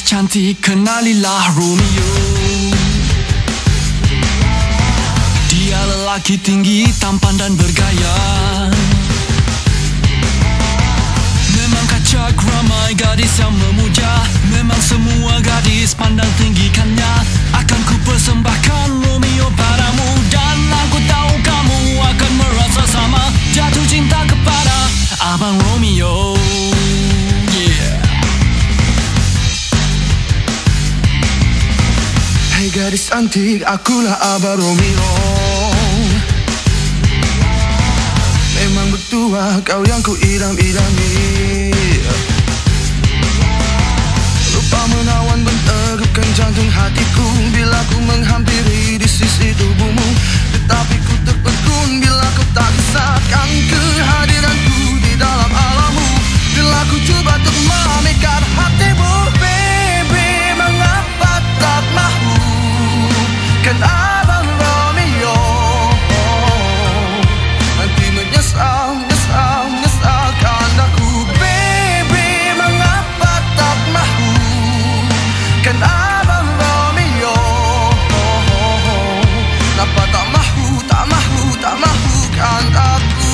gadis cantik, kenalilah Romeo. Dia lelaki tinggi, tampan dan bergaya. Memang kacak ramai gadis yang memuja. Memang semua gadis pandang tinggikannya. Akan ku persembahkan Romeo padamu, dan aku tahu kamu akan merasa sama, jatuh cinta kepada Abang Romeo. Hai gadis cantik, akulah Abang Romeo. Memang berdua kau yang ku idam-idami. Rupa menawan menterupkan jantung hatiku bila ku menghampiri di sisi tubuhmu. Tetapi ku terpegun bila kau tak kisahkan kehadiranku di dalam alammu. Bila ku cuba untuk memikat hatimu, baby, mengapa tak mahu kan Abang Romeo? Nanti menyesal kandaku, baby, mengapa tak mahu kan Abang Romeo? Kenapa tak mahu kan aku?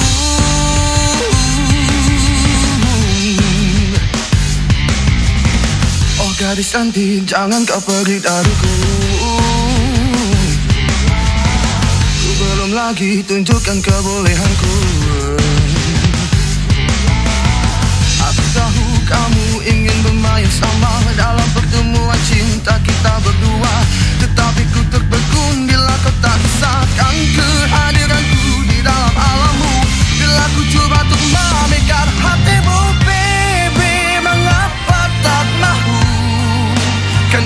Oh gadis cantik, jangan kau pergi dariku. Ku belum lagi tunjukkan kebolehanku. Aku tahu kamu ingin bermain sama dalam pertemuan cinta kita berdua. Tetapi ku terpegun bila kau tak kisahkan kehadiranku di dalam alammu. Bila ku cuba untuk memikat hatimu, baby, mengapa tak mahu kan